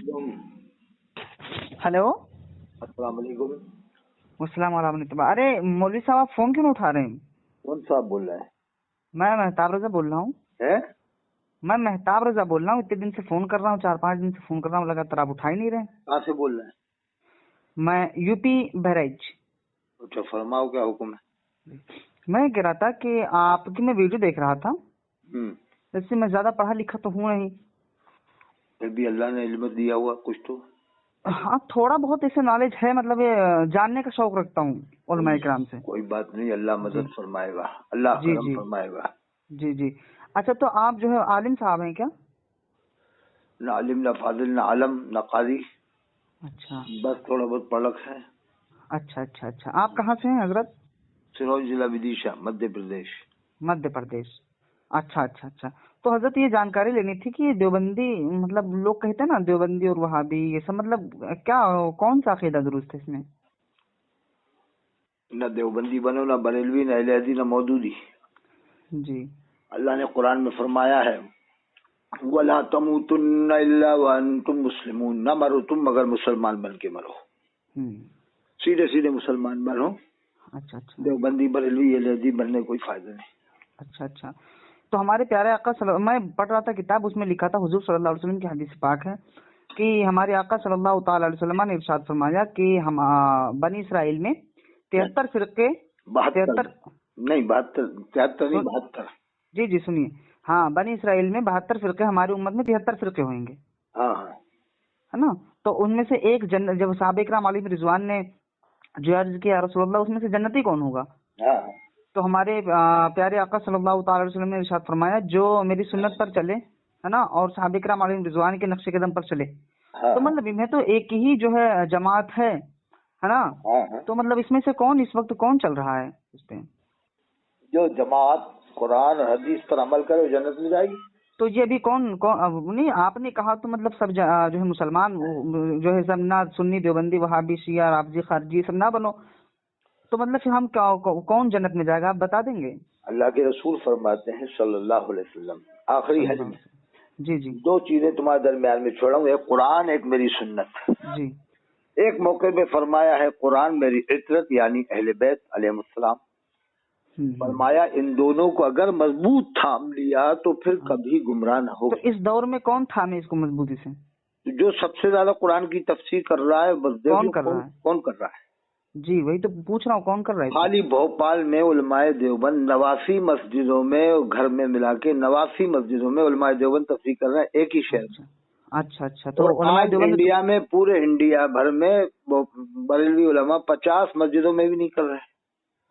Hello, अस्सलाम वालेकुम। अस्सलाम वालेकुम। अरे मौलवी साहब, आप फोन क्यों नहीं उठा रहे हैं? कौन साहब बोल रहे हैं? मैं मेहताब रजा बोल रहा हूँ। मैं मेहताब रजा बोल रहा हूँ। इतने दिन से फोन कर रहा हूँ, 4-5 दिन से फोन कर रहा हूँ, लगातार आप उठा ही नहीं रहे। कहाँ से बोल रहे हैं? मैं यूपी बहराइच। अच्छा, फरमाओ, क्या हुक्म है? मैं कह रहा था कि आपकी मैं वीडियो देख रहा था। इससे मैं ज्यादा पढ़ा लिखा तो हूँ नहीं, फिर भी अल्लाह ने इल्म दिया हुआ कुछ तो। हाँ थोड़ा बहुत ऐसे नॉलेज है, मतलब ये जानने का शौक रखता हूँ उलमा इकराम से। कोई बात नहीं, अल्लाह जी मदद फरमाएगा, अल्लाह जी करम जी फरमाएगा। जी जी। अच्छा, तो आप जो है आलिम साहब हैं क्या? ना आलिम, ना फाजिल, ना आलम, ना काजी, अच्छा बस थोड़ा बहुत पढ़क है। अच्छा अच्छा अच्छा। आप कहाँ से हैं हजरत? सिरोही जिला विदिशा, मध्य प्रदेश। मध्य प्रदेश। अच्छा अच्छा अच्छा। तो हजरत ये जानकारी लेनी थी कि देवबंदी, मतलब लोग कहते हैं ना देवबंदी और वहाबी ये सब, मतलब क्या कौन सा अकीदा दुरुस्त है इसमें? न देवबंदी बनो, ना बरेलवी, ना अहले हदीस, ना मौदूदी। जी अल्लाह ने कुरान में फरमाया है, वला तमूतुन्ना इल्ला व अंतुम मुस्लिमून, न मरो तुम मगर मुसलमान बन के मरो। हम्म। सीधे सीधे मुसलमान बनो। अच्छा अच्छा देवबंदी बरेलवी अहले हदीस बनने का कोई फायदा नहीं। अच्छा अच्छा। तो हमारे प्यारे आका मैं पढ़ रहा था किताब, उसमें लिखा था हुजूर सल्लल्लाहु अलैहि वसल्लम की हदीस पाक है कि हमारे आका सल्लल्लाहु ताला अलैहि वसल्लम ने इरशाद फरमाया कि हम बनी इसराइल में 73 फिरके, 72 73 नहीं, 72, 73 नहीं, 72। जी जी सुनिए, हाँ बनी इसराइल में 72 फिरके, हमारी उम्मत में 73 फिरके होंगे, हाँ हाँ है ना? तो उनमें से एक जन्नत, जब साहबे इकराम अलैहिम रिजवान ने जो अर्ज किया या रसूलुल्लाह उसमें से जन्नती कौन होगा? हाँ तो हमारे प्यारे आका सल्लल्लाहु ताला अलैहि वसल्लम ने इरशाद फरमाया जो मेरी सुन्नत पर चले, है ना, और साहबे इकराम अलैहिम रिजवान के नक्शे कदम पर चले। हाँ तो मतलब इनमें तो एक ही जो है जमात है ना? हाँ हाँ। तो मतलब इसमें से कौन इस वक्त कौन चल रहा है इस पे? जो जमात कुरान और हदीस पर अमल करे वो जन्नत में जाएगी। तो ये अभी कौन कौन अब नहीं, आपने कहा तो मतलब सब जो है मुसलमान जो है सब ना, सुन्नी देवबंदी वहाबी शिया राफजी खारजी सब ना बनो, तो मतलब फिर हम कौन जन्नत में जाएगा, आप बता देंगे? अल्लाह के रसूल फरमाते हैं सल्लल्लाहु अलैहि वसल्लम, आखिरी हज सल्लल्लाहु में, अलैहि वसल्लम। जी जी दो चीजें तुम्हारे दरमियान में छोड़ा हूँ, एक कुरान, एक मेरी सुन्नत। जी। एक मौके पे फरमाया है कुरान मेरी इतरत यानी अहले बैत अलैहिमुस्सलाम। हम्म। फरमाया इन दोनों को अगर मजबूत थाम लिया तो फिर हाँ। कभी गुमराह न हो। तो इस दौर में कौन थामे इसको मजबूती से? जो सबसे ज्यादा कुरान की तफसीर कर रहा है, बस देख कौन लो कर रहा कौन है? कौन कर रहा है। जी वही तो पूछ रहा हूँ, कौन कर रहा है इसको? खाली भोपाल में उलमाए देवबंद 89 मस्जिदों में और घर में मिला के 89 मस्जिदों में उलमाए देवबंद तफसीर कर रहे हैं एक ही शहर में। अच्छा अच्छा अच्छा। तो और उलमाए आज देवबंद इंडिया में, पूरे इंडिया भर में बरेलवी उलमा 50 मस्जिदों में भी नहीं कर रहे हैं।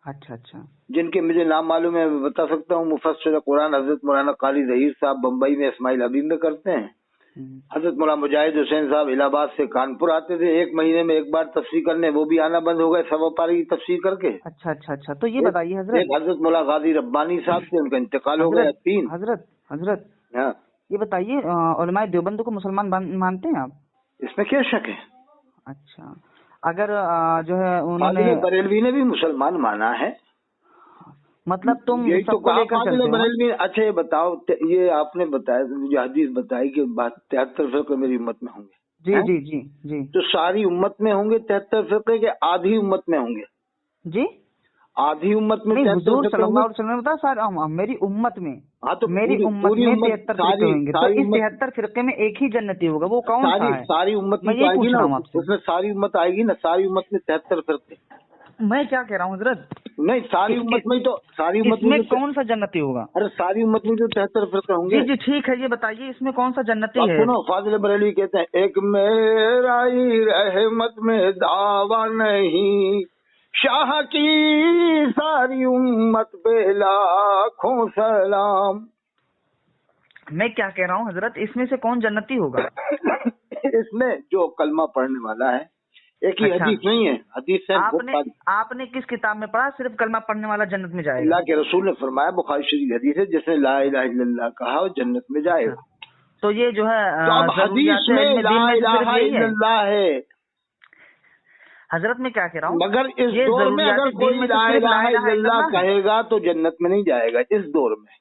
अच्छा अच्छा जिनके मुझे नाम मालूम है मैं बता सकता हूँ। मुफस्सिर कुरान हजरत मौलाना काली जहीर साहब बम्बई में इस्माइल हबीब में करते हैं। हम्म। हजरत मौलाना मुजाहिद हुसैन साहब इलाहाबाद से कानपुर आते थे एक महीने में एक बार तफसीर करने, वो भी आना बंद हो गए सवा पारी की तफसीर करके। अच्छा अच्छा अच्छा। तो ये एक, बताइए एक हजरत, हजरत मौला गाजी रब्बानी साहब थे, उनका इंतकाल हो गया। हजरत 3। हजरत हजरत हाँ, ये बताइए, उलमाए देवबंद को मुसलमान मानते हैं आप? इसमें क्या शक है? अच्छा, अगर जो है उन्होंने, फाजिल बरेलवी ने भी मुसलमान माना है। मतलब तुम यही तो सबको कहा लेकर फाजिल चलते हो? हाँ? बरेलवी। अच्छा ये बताओ, ये आपने बताया, मुझे हदीस बताई कि 73 फिरके मेरी उम्मत में होंगे, जी हैं? जी जी जी तो सारी उम्मत में होंगे 73 फिरके के आधी उम्मत में होंगे? जी। आधी उम्मत में नहीं, 73 हुजूर फिरके होंगे। सल्लल्लाहु अलैहि वसल्लम ने बताया मेरी उम्मत में, हाँ तो मेरी पूरी उम्मत पूरी में उम्मत, 73 फिरके सारी होंगे, तो सारी इस उम्मत, 73 फिरके में एक ही जन्नती होगा, वो कौन सा सारी है? सारी उम्मत मैं ही तो यही आएगी पूछ ना, रहा हूँ आपसे। उसमें सारी उम्मत आएगी ना, सारी उम्मत में 73 फिरके। मैं क्या कह रहा हूँ हजरत, नहीं, सारी उम्मत में ही तो, सारी उम्मत में इसमें तो, कौन सा जन्नती होगा? अरे सारी उम्मत में तो 73 फिरके जी होंगे। जी ठीक है, ये बताइए इसमें कौन सा तो जन्नती आप है? सुनो, फाजिल बरेलवी कहते हैं एक मेरा ही रहमत में दावा नहीं, शाह की सारी उम्मत पे लाखों सलाम। मैं क्या कह रहा हूँ हजरत, इसमें से कौन जन्नती होगा? इसमें जो कलमा पढ़ने वाला है, एक ही अच्छा, हदीस नहीं है, हदीस है बहुत आपने सारी। आपने किस किताब में पढ़ा सिर्फ कलमा पढ़ने वाला जन्नत में जाएगा? अल्लाह के रसूल ने फरमाया, बुखारी शरीफ हदीस है, जिसने ला इलाहा इल्लल्लाह कहा वो जन्नत में अच्छा, जाएगा। तो ये जो है तो अब हदीस जरूरियात में इल्म ला दीन में से सिर्फ इलाहा यही है? इल्लल्लाह है, हजरत मैं क्या कह रहा हूँ, मगर इस ये दौर में जरूरियात अगर दीन कोई में से ला सिर्फ ला इलाहा इलाहा इल्लल्लाह इल्लल्लाह है? कहेगा तो जन्नत में नहीं जाएगा इस दौर में।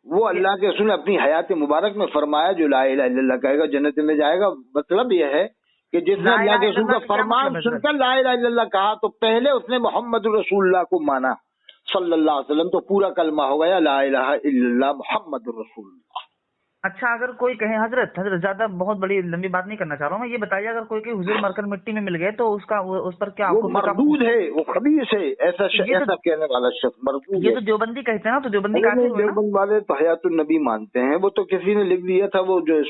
وہ اللہ کے رسول نے اپنی حیات مبارک میں فرمایا جو لا الہ الا اللہ کہے گا جنت میں جائے گا. مطلب یہ ہے کہ جس نے اللہ کے رسول کا فرمان سن کر لا الہ الا اللہ کہا تو پہلے اس نے محمد رسول اللہ کو مانا صلی اللہ علیہ وسلم, تو پورا کلمہ ہو گیا لا الہ الا اللہ محمد رسول اللہ. اچھا اگر کوئی کہے حضرت زیادہ بہت بڑی لمبی بات نہیں کرنا چاہ رہا ہوں میں, یہ بتائیے اگر کوئی کہ حضور مرکز مٹی میں مل گئے تو اس پر کیا وہ مردود ہے, وہ خبیث ہے, ایسا کہنے والا شخص مردود ہے. یہ تو دیوبندی کہتے ہیں نا, تو دیوبندی کافر ہوئے نا. دیوبند والے تو حیات النبی مانتے ہیں, وہ تو کسی نے لکھ دیا تھا, وہ جو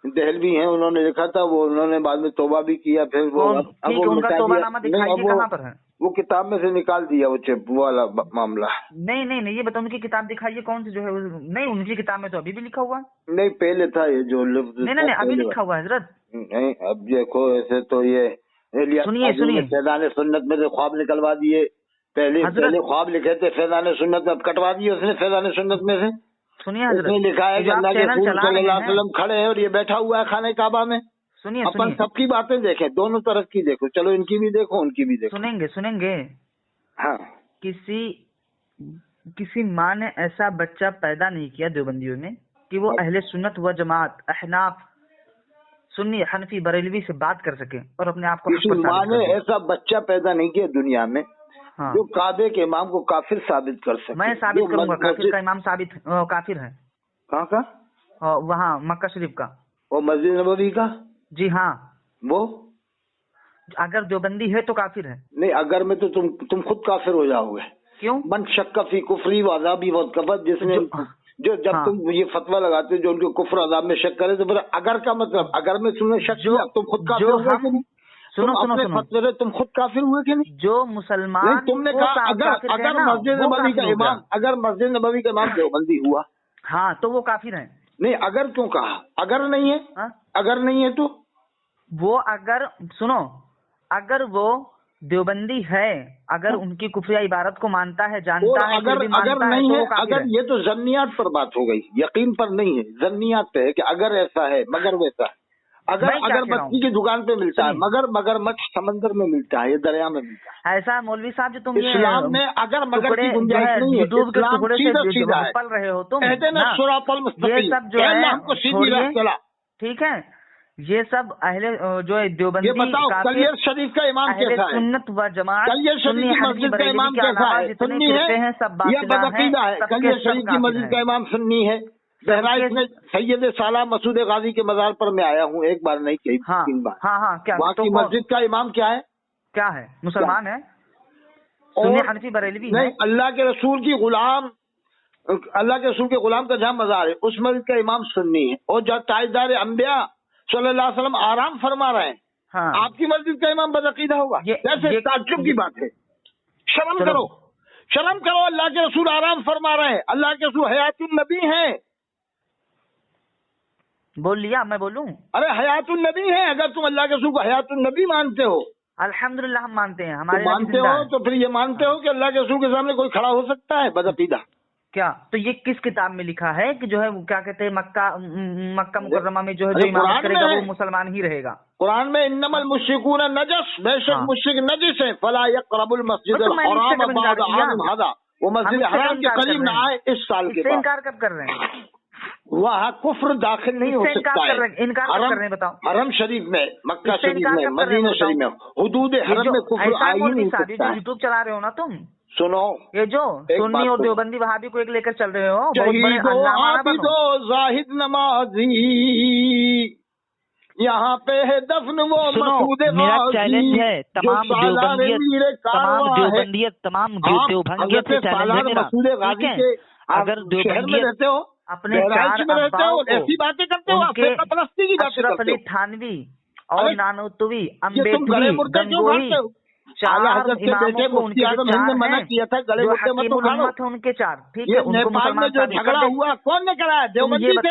دہلوی ہیں انہوں نے لکھا تھا, وہ انہوں نے بعد میں توبہ بھی کیا, پھر وہ ان کا توبہ نامہ دکھائیے کہاں پر ہے, وہ کتاب میں سے نکال دیا وہ والا معاملہ. نہیں یہ بتاؤ ان کی کتاب دکھائیے کون سی جو ہے, نہیں ان کی کتاب میں تو ابھی بھی لکھا ہوا ہے. نہیں پہلے تھا یہ جو لفظ, نہیں ابھی لکھا ہوا ہے حضرت. نہیں اب دیکھو ایسے تو یہ سنیے فیضان سنت میں سے خواب نکلوا دیے, پہلے خواب لکھے تھے فیضان سنت میں, اب کٹوا دیے اس نے فیضان سنت میں سے. سنیے حضرت, اس نے لکھا ہے کہ اللہ کے رسول صلی اللہ علیہ وسلم کھڑے ہیں اور یہ بیٹھا ہوا ہے خانہ کعبہ میں. سنیے اپن سب کی باتیں دیکھیں, دونوں طرف کی دیکھو, چلو ان کی بھی دیکھو ان کی بھی دیکھو. سنیں گے. ہاں, کسی ماں نے ایسا بچہ پیدا نہیں کیا دیوبندیوں میں کہ وہ اہل سنت و جماعت احناف سنی حنفی بریلوی سے بات کر سکے اور اپنے آپ کو. کسی ماں نے ایسا بچہ پیدا نہیں کیا دنیا میں جو کعبے کے امام کو کافر ثابت کر سکے. میں ثابت کروں گا کافر کا امام کافر ہے. کہاں کا؟ وہاں مکہ شریف کا. وہ مسجد نبوی کا؟ جی ہاں. وہ اگر دیوبندی ہے تو کافر ہے. نہیں اگر میں تو تم خود کافر ہو جاؤ گے. کیوں؟ من شک فی کفری و عذابی و کفر, جس نے جب تم یہ فتویٰ لگاتے جو ان کے کفر عذاب میں شک کرے تو پھر اگر کا مطلب اگر میں تم نے شک کیا تم خود کافر ہوئے کہ نہیں؟ سنو تم خود کافر ہوئے کہ نہیں؟ جو مسلمان تم نے کہا اگر مسجد نبوی کا امام دیوبندی ہوا ہاں تو وہ کافر ہے. نہیں اگر کیوں کہا؟ اگر نہیں ہے, اگر نہیں ہے تو وہ اگر وہ دیوبندی ہے, اگر ان کی کفریہ عبارت کو مانتا ہے جانتا ہے اگر نہیں ہے, اگر یہ تو ضنیات پر بات ہو گئی, یقین پر نہیں ہے, ضنیات پہ ہے کہ اگر ایسا ہے مگر ویسا ہے. اگر مچھلی کی دکان پہ ملتا ہے مگر مچھ سمندر میں ملتا ہے, یہ دریا میں ملتا ہے. ایسا مولوی صاحب جو تم اسلام میں اگر مگر کی گنجائش نہیں ہے, اسلام سیدھا سیدھا ہے, پل رہے ہو تم, کہتے ہیں نا صراط المستقیم, یہ سب جو ہم کو سیدھی راہ چلا. ٹھیک ہے, یہ سب اہل جو ہے دیوبندی, یہ بتاؤ کلیئر شریف کا امام کیسا ہے؟ سنت و جماعت کلیئر شریف کی مسجد کا امام کیسا ہے؟ سنی ہے یا بدعقیدہ ہے؟ کلیئر شریف کی مسجد کا امام سنی ہے. بہرحال میں سید سالہ مسعود غازی کے مزار پر میں آیا ہوں, ایک بار نہیں کئی تین بار. وہاں کی مسجد کا امام کیا ہے؟ مسلمان ہے, سنی حنفی بریلوی نہیں, اللہ کے رسول کے غلام کا جہاں مزار ہے اس مسجد کا امام سنی ہے, اور جہاں تاجدار انبیاء صلی اللہ علیہ وسلم آرام فرما رہے ہیں آپ کی مسجد کا امام بدعقیدہ ہوگا؟ کیسے تعجب کی بات ہے. شرم کرو, اللہ کے رسول آرام فرما رہے ہیں, اللہ کے رسول حیات النبی ہیں. بول لیا, میں بولوں؟ ارے حیات النبی ہیں, اگر تم اللہ کے رسول کو حیات النبی مانتے ہو, الحمدللہ ہم مانتے ہیں, ہمارے مانتے ہو تو پھر یہ مانتے ہو کہ اللہ کے رسول کے سامنے کوئی کھڑا ہو سکتا ہے بدعقیدہ؟ کیا تو یہ کس کتاب میں لکھا ہے کہ جو ہے کیا کہتے ہیں مکہ مکرمہ میں جو ہے جو امامت کرے گا وہ مسلمان ہی رہے گا؟ قرآن میں انما المشرکون نجس, بے شک مشرک نجس ہے, فلا یقربوا المسجد الحرام بعد عام هذا, وہ مسجد حرام کے قریب نہ آئے اس سال کے بعد. انکار کب کر رہے ہیں؟ وہاں کفر داخل نہیں ہو سکتا ہے. انکار کر رہے ہیں, بتاؤ. حرم شریف میں, مکہ شریف میں, مدینہ شریف میں, حدود حرم میں کفر آ ہی نہیں سکتا ہے. یوٹیوب چلا رہے ہو نا تم, سنو یہ جو سنی اور دیوبندی وہابی کو ایک لے کر چل رہے ہو, عابد و زاہد نمازی یہاں پہ ہے دفن وہ مسعود غازی. میرا چیلنج ہے تمام دیوبندیت تمام دیوبندیت سے چیلنج ہے مسعود غازی کے. اگر شہر میں رہتے ہو, اپنے چار اباؤں کو, ایسی باتیں کرتے ہو, فرقہ پرستی کی باتیں اشرف علی تھانوی اور نانوتوی امبیدوی گنگوہی چار اماموں کو ان کے چار ہیں جو حکیم الامت ہیں, ان کے چار. ٹھیک ہے, ان کو مسلمان جو جھگڑا ہوا کون نے کرایا؟ دیوبندی تھے.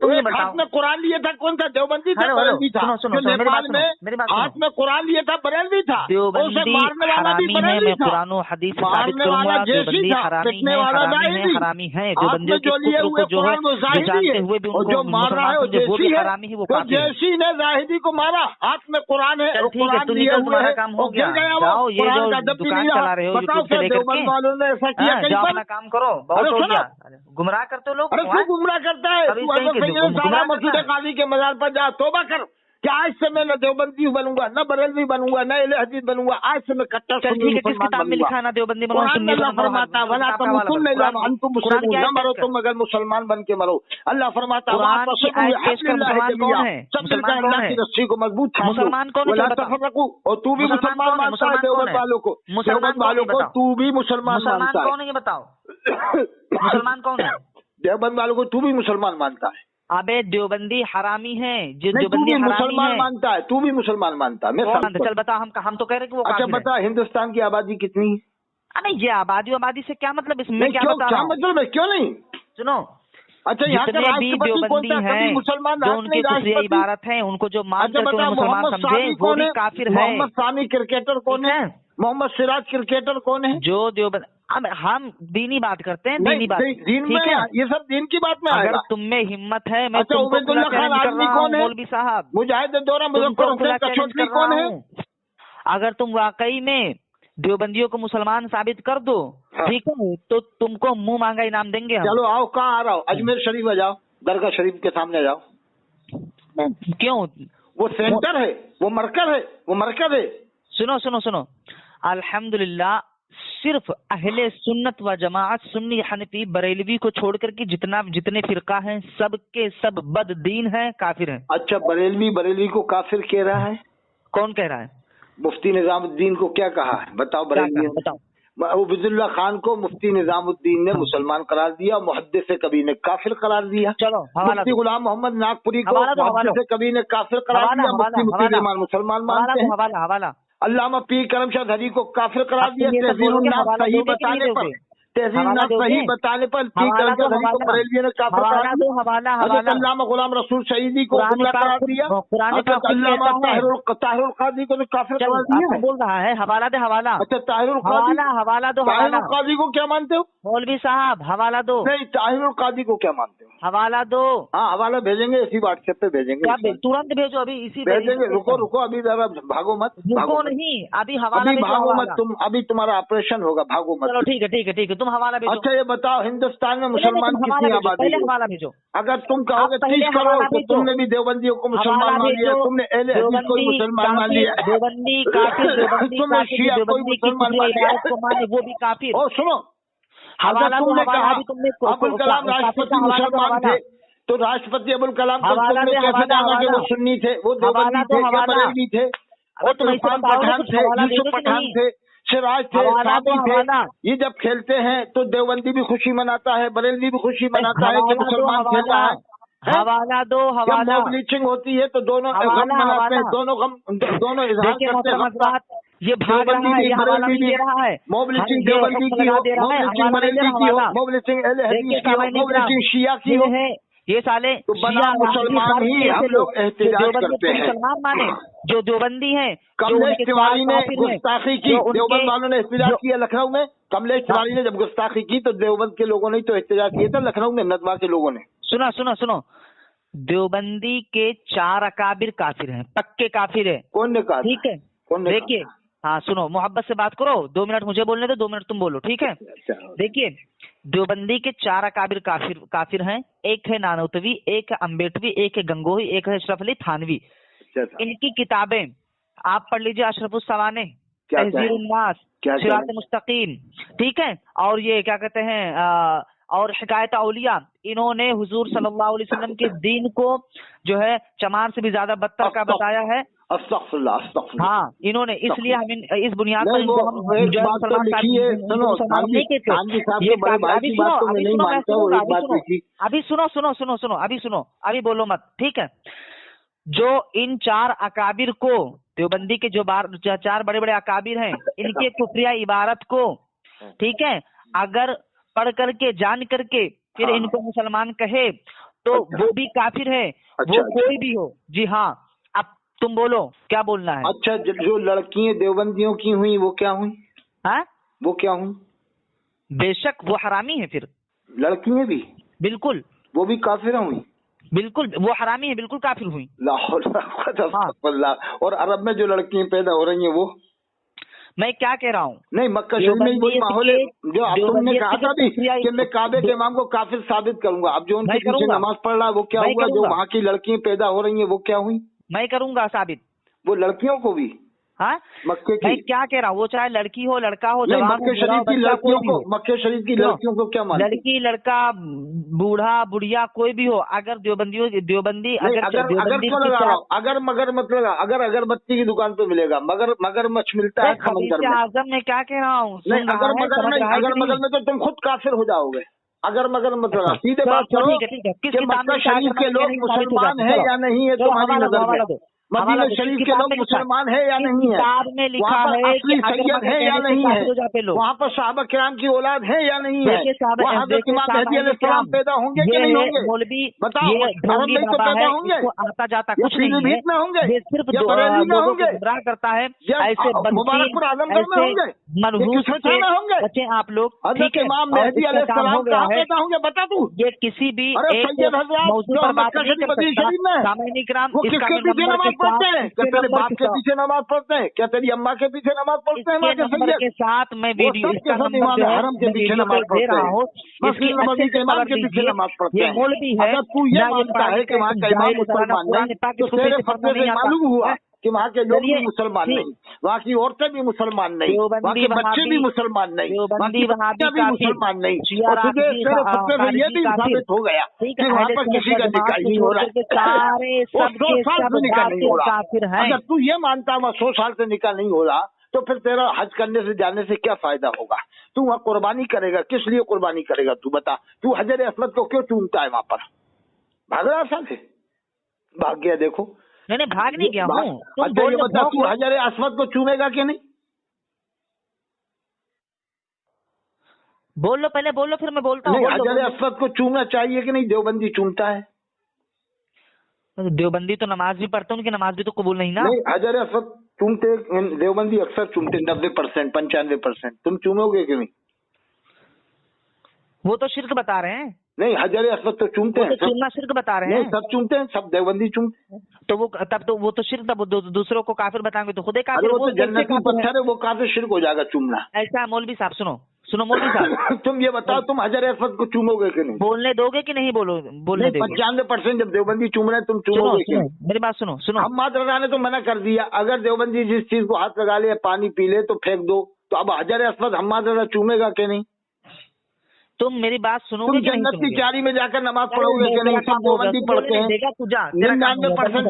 तुम ये हाथ बताओ। में कुरान लिए था, कौन था? देवबंदी था, हेलो, बरेलवी था? सुनो, जो मेरी बात नेपाल सुनो, में मेरी बात हाथ सुनो। में कुरान लिए था, बरेलवी था। उसे देवबंदी मारने वाला भी हरामी है, बरेलवी मैं था। कुरान और हदीस से साबित मारने वाला करूंगा। जैसी देवबंदी था, हरामी पिटने है, वाला हरामी है, जाहिदी। हरामी है। हाथ में देवबंदियों के जो लिए पुत्र हुए को जो है, कुरान वो जो जाहिदी जानते है, हुए भी और उनको जो मार रहा मुसलमान है वो समझे, वो भी जैसी है। हरामी है, वो तो काफिर है। जैसी ने जाहिदी को मारा, हाथ में कुरान है, चल और ठीक है, कुरान तू लिए निकल, हुए तुम्हारा है काम हो और गिर गया। गया वो, जाओ, ये कुरान जो का अदब भी नहीं दुकान रहा। चला रहे हो बताओ यूट्यूब से क्या लेकर के, देवबंद वालों ने ऐसा किया कहीं जाओ पर? अपना काम करो, बहुत अरे हो सुनो, गया। अरे, गुमराह करते हो लोग। अरे तू गुमराह करता है, कभी तू कहीं अगर के सैयद साहब गुमराह मसूद करना है। काजी के मजार पर जा, तौबा कर कि आज से मैं न देवबंदी बनूंगा, न बरेलवी बनूंगा, न अहले हदीस बनूंगा, आज से मैं कट्टर चल सुन्नी ठीक है, किस मुसलमान किताब में बनूंगा। लिखा है ना देवबंदी बनो, कुरान में सुन्नी अल्लाह बनो, मरो, फरमाता किताब वला का हवाला तमुतुन दो। इल्ला कुरान व की, अंतुम कुरान की मुस्लिमून, आयत न पेश मरो कर। तुम मगर मुसलमान बन के मरो। अल्लाह फरमाता कुरान की वातसिमू आयत पेश कर। बिहब्लिल्लाहि मुसलमान कौन जमीआ, है? सब मिलकर मुसलमान कौन अल्लाह है? की रस्सी को मजबूत थाम लो। मुसलमान कौन है? वला चल बताओ। तफर्रकू, और तू भी मुसलमान कौन है? मानता है मुसलमान कौन देवबंद है? वालों को, मुसलमान देवबंद कौन है? वालों को बताओ। तू भी मुसलमान मुसलमान मानता कौन है ये बताओ। है। मुसलमान कौन है? देवबंद वालों को तू भी मुसलमान मानता है। अबे देवबंदी हरामी है, जो नहीं, तू देवबंदी भी हरामी मुसलमान है। मानता है, तू भी मुसलमान मानता है। मैं कौन साबित मानता? चल करता बता, हम तो कह रहे हैं कि वो हूं। अच्छा काफिर है। बता, हिंदुस्तान की आबादी कितनी है? अरे ये आबादी से क्या मतलब, इसमें नहीं क्या क्यों, बता क्या रहा हूँ। मतलब है, क्यों नहीं? सुनो, अच्छा यहाँ का जितने भी राष्ट्रपति कौन देवबंदी था? कभी हैं, मुसलमान जो रहा उनके नहीं कुफरिया राष्ट्रपति? इबारत हैं, उनको जो मान अच्छा करके बता, उन्हें मुसलमान मोहम्मद समझे, सामी वो कौन भी है? काफिर है। मोहम्मद सामी क्रिकेटर कौन ठीक है? है, मोहम्मद सिराज क्रिकेटर कौन है? जो देवबंद, अब हम दीनी बात करते हैं, नहीं, दीनी बात। दीन में, ठीक है, ये सब दीन की बात में अगर आएगा। तुम में हिम्मत है, मैं अच्छा, तुमको खुला उबैदुल्ला खान चैलेंज कर आर्मी रहा कौन हूँ है? मौलवी साहब, मुजाहिद दौरा तुमको मुजफ्फर खुला हुसैन चैलेंज कचौटली कर रहा कौन है? हूँ। अगर तुम वाकई में देवबंदियों को मुसलमान साबित कर दो, हाँ। ठीक है, तो तुमको मुंह मांगा इनाम देंगे हम। चलो आओ, कहाँ आ रहा हो? अजमेर शरीफ आ जाओ, दरगाह शरीफ के सामने जाओ। क्यों? वो सेंटर है, वो मरकज है, वो मरकज है। सुनो सुनो सुनो, अल्हम्दुलिल्लाह, सिर्फ अहले सुन्नत व जमाअत, सुन्नी, हनफी, बरेलवी को छोड़ करके जितने फिरका हैं, सब के सब बददीन हैं, काफिर हैं। अच्छा, बरेलवी को काफिर कह रहा है? कौन कह रहा है? मुफ्ती निजामुद्दीन को क्या कहा है बताओ? क्या कहा? बरेलवी बताओ। उबैदुल्ला खान को मुफ्ती निजामुद्दीन ने मुसलमान करार दिया, मुहद्दिस कबीर ने काफिर करार दिया। चलो हवाला मुफ्ती दो। गुलाम मोहम्मद नागपुरी को हवाला दो, हवाला मुहद्दिस कबीर ने काफिर करार हवाला, दिया। हवाला, मुफ्ती मुफ्ती हवाला, रहमान मुसलमान हवाला मानते दो, हैं। हवाला, हवाला। अल्लामा पीर करमशाह हरी को काफिर करार अब दिया। तुम ये सब तहजीब बोलोगे, नाम हवाला सही दोगे कि नहीं बताने पर, दोगे? तहजीब हवाला नाम सही दोगे? बताने पर पीर हवाला करमशाह दो, हरी को हवाला, बरेलवी ने काफिर करार हवाला दो, दिया। हवाला, हजरत हवाला। अल्लामा गुलाम रसूल शहीदी को कुरान गुमराह पाक करार खुद- दिया। कुरान पाक हजरत खुद अल्लामा कहता है। ताहिरुल कादी को काफिर चल, करार अब दिया तू है। बोल रहा है, हवाला दे, हवाला। अच्छा, ताहिरुल कादी, हवाला, हवाला दो, हवाला। ताहिरुल कादी को क्या मानते हो? मौलवी साहब, हवाला दो, नहीं, ताहिरुल कादी को क्या मानते हो? हवाला दो। हाँ, हवाला भेजेंगे, इसी व्हाट्सएप पे भेजेंगे। क्या तुरंत भेजो, अभी इसी भेजेंगे। रुको अभी जरा भागो मत, रुको नहीं, अभी हवाला अभी भेजो, भागो मत हवाला। तुम, अभी तुम्हारा ऑपरेशन होगा, भागो चलो मत। ठीक है, ठीक है, ठीक है, तुम हवाला भेजो। अच्छा ये बताओ, हिंदुस्तान में नहीं, नहीं, मुसलमान तुम हवाला कितनी भेजो, आबादी पहले है? हवाला भेजो। अगर तुम कहोगे आप पहले 30 करोड़ हवाला तो भेजो। तुमने भी देवबंदियों को मुसलमान हवाला मान लिया, भेजो। तुमने अहले हदीस को ही मुसलमान मान लिया, देवबंदी काफिर, देवबंदी तुमने काफिर, शिया को ही देवबंदी की मुसलमान कुफरिया मान लिया। इबादत को माने, वो भी काफिर। और सुनो, हवाला अगर दो, तुमने हवाला, कहा अभी तुमने अबुल कलाम काफिर का राष्ट्रपति हवाला दो, मुसलमान हवाला। थे, तो राष्ट्रपति अबुल कलाम को हवाला तुमने दे, कैसे हवाला, जाना कि वो हवाला। सुन्नी थे, वो हवाला देवबंदी दो, थे या हवाला। बरेलवी थे? अबे और तुम ऐसे इरफान बताओगे, पठान कुछ थे, हवाला यूसुफ दोगे कि पठान नहीं? थे, सिराज थे, हवाला दो, साबी थे। हवाला। ये जब खेलते हैं तो देवबंदी भी खुशी मनाता है, बरेलवी भी खुशी मनाता है कि हवाला दो, मुसलमान खेल हवाला। रहा है। हवाला दो, जब हवाला। मॉब लिंचिंग होती है तो दोनों हवाला, गम मनाते हैं, हवाला। दोनों इजहार देखिए करते हैं मोहतरम गम का। हज़रात, ये भाग देवबंदी रहा है, भी, ये हवाला बरेलवी नहीं भी, दे रहा है। मॉब लिंचिंग ये देवबंदी की लगा हो, दे रहा मॉब है, लिंचिंग हवाला नहीं दे बरेलवी रहा, की हो, हवाला। मॉब लिंचिंग अहले हदीस देखिए की हो, सामान्य मॉब इकराम, लिंचिंग शिया की ये हो, है, ये साले तो बना शिया मुसलमान ही हम लोग एहतिजाज करते हैं। मुसलमान माने, जो देवबंदी हैं, जो कमलेश उनके तिवारी ने काफिर हैं, गुस्ताखी की, जो उनके देवबंद वालों ने एहतिजाज जो- किया लखनऊ में। कमलेश तिवारी ने जब गुस्ताखी की तो देवबंद के लोगों ने तो एहतिजाज किया था, लखनऊ में नदवा के लोगों ने। सुनो सुनो सुनो, देवबंदी के 4 अकाबिर काफिर हैं, पक्के काफिर है। कौन ने कहा? ठीक है, कौन ने देखिए, हाँ सुनो, मोहब्बत से बात करो, 2 मिनट मुझे बोलने दो, 2 मिनट तुम बोलो, ठीक है? कहा? देखिए, देवबंदी के 4 अकाबिर काफिर हैं। एक है नानोतवी, एक है अम्बेटवी, एक है गंगोही, एक है अशरफ अली थानवी। इनकी किताबें आप पढ़ लीजिए, अशरफुस सवाने, तहजीरुन नास, सिरात मुस्तकीम, ठीक है, और ये क्या कहते हैं और हिकायत औलिया। इन्होंने हुजूर सल्लल्लाहु अलैहि वसल्लम के दीन को जो है चमार से भी ज्यादा बदतर का बताया है। हाँ, इन्होंने, इसलिए हम इस बुनियाद पर इनको हम एक बात तो लिखी है, सुनो, नहीं कहते। ये बड़े भाई की बात तो मैं नहीं मानता हूँ, एक बात लिखी। अभी सुनो, अभी बोलो मत, ठीक है? जो इन 4 अकाबिर को, देवबंदी के जो 4 बड़े बड़े अकाबिर हैं, इनके कुफरिया इबारत को, ठीक है, अगर पढ़ करके जान करके फिर इनको मुसलमान कहे तो वो भी काफिर है, वो कोई भी हो। जी हाँ, अब तुम बोलो क्या बोलना है। अच्छा, जो लड़कियां देवबंदियों की हुई वो क्या हुई? हाँ, वो क्या हुई? बेशक वो हरामी है। फिर लड़कियां भी बिल्कुल, वो भी काफिरा हुई? बिल्कुल वो हरामी है, बिल्कुल काफिर हुई। और अरब में जो लड़कियां पैदा हो रही हैं वो? मैं क्या कह रहा हूँ, नहीं, मक्का शरीफ में वही माहौल है जो अब तुमने कहा था भी कि मैं काबे के इमाम को काफिर साबित करूंगा। अब जो उनके पीछे नमाज पढ़ रहा है वो क्या हुआ? जो वहाँ की लड़कियां पैदा हो रही हैं वो क्या हुई? मैं करूंगा साबित, वो लड़कियों को भी। हाँ, मक्के की, मैं क्या कह रहा हूँ, वो चाहे लड़की हो लड़का हो, जवान मक्के शरीफ की लड़कियों को, मक्के शरीफ की लड़कियों को क्या मानते? लड़की लड़का बूढ़ा बुढ़िया कोई भी हो, अगर देवबंदी अगर क्यों लगा रहा हूँ, अगर मगर मत लगा, अगर अगरबत्ती की दुकान पे मिलेगा, मगर मच्छ मिलता है समंदर में। आजम में क्या कह रहा हूँ, नहीं, अगर मगर नहीं, अगर मगर में तो तुम खुद काफिर हो जाओगे। अगर मगर मत लगा, सीधे बात करो कि मक्का शरीफ के लोग मुसलमान है या नहीं है तुम्हारी नजर में? मदीना शरीफ के लोग मुसलमान है या नहीं है? वहाँ पर असली सैयद है या नहीं है? वहाँ पर साहबा किराम की औलाद है या नहीं है? वहाँ हजरत इमाम मेहदी अलैहिस्सलाम पैदा होंगे कि नहीं होंगे? बताओ, अरब में तो पैदा होंगे, आता जाता कुछ या पीलीभीत में होंगे, या बरेली में होंगे, करता है, ऐसे मुबारकपुर आजमगढ़ में होंगे, किसमें में होंगे? आप लोग हजरत इमाम मेहदी अलैहिस्सलाम कहाँ पैदा होंगे? बता तू। ये किसी भी सैयद हजरत जो मक्का शरीफ मदीना शरीफ में, वो किसके पीछे नमाज पढ़ते हैं? क्या तेरे बाप के पीछे नमाज पढ़ते हैं? क्या तेरी अम्मा के पीछे नमाज पढ़ते हैं? नंबर के साथ मैं वीडियो इमाम हरम के पीछे नमाज पढ़ते हैं, मस्जिद नबवी के इमाम के पीछे नमाज पढ़ते हैं। अगर तू ये मानता है कि वहाँ का इमाम मुसलमान नहीं, तो तेरे फतवे से मालूम हुआ कि वहाँ के लोग भी मुसलमान नहीं, वहाँ की औरतें भी मुसलमान नहीं, वहाँ के बच्चे भी मुसलमान नहीं, वहाँ की बच्चियां भी मुसलमान नहीं। और तुझे तेरे फतवे में ये भी साबित हो गया कि वहाँ पर किसी का निकाह नहीं हो रहा है, 100 साल से निकाह नहीं हो रहा। अगर तू ये मानता है 100 साल से निकाह नहीं हो रहा, तो फिर तेरा हज करने से जाने से क्या फायदा होगा? तू वहाँ कुर्बानी करेगा, किस लिए कुर्बानी करेगा तू बता? तू हजर असवद को क्यों चूमता है? वहाँ पर भाग रहा साल से, भाग गया। देखो, मैंने भाग नहीं गया हूँ। अच्छा ये बता, तू हजर असवद को चूमेगा कि नहीं? बोल लो, पहले बोल लो फिर मैं बोलता हूँ। हजर असवद को चूमना चाहिए कि नहीं? देवबंदी चूमता है। देवबंदी तो नमाज भी पढ़ते हैं, उनकी नमाज भी तो कबूल नहीं ना। नहीं, हजर असवद चूमते, देवबंदी अक्सर चूमते 90%, 95%। तुम चूमोगे कि नहीं? वो तो शिर्क बता रहे हैं। नहीं, हजर असवद तो चूमते हैं, चूमना शिर्क बता रहे हैं। नहीं, सब चूमते हैं, सब देवबंदी चूमते हैं। तो वो तब तो वो तो शिर्क, तब दूसरों को काफिर बताएंगे तो खुद ही काफिर। वो तो जन्नती पत्थर है, वो काफिर शिर्क हो जाएगा चूमना। ऐसा है मौलवी साहब, सुनो मौलवी साहब तुम ये बताओ, तुम हजर असवद को चूमोगे कि नहीं? बोलने दोगे कि नहीं? बोलने दोगे? 95% जब देवबंदी चूम रहे हैं, तुम चूमोगे कि नहीं? मेरी बात सुनो। हम मादरदा ने तो मना कर दिया, अगर देवबंदी जिस चीज को हाथ लगा ले, पानी पी ले तो फेंक दो। तो अब हजर असवद हम मादरदा चूमेगा कि नहीं? तुम मेरी बात सुनोगे? तुम जन्नत की क्यारी में जाकर नमाज पढ़ोगे कि नहीं? सब देवबंदी पढ़ते हैं, 99%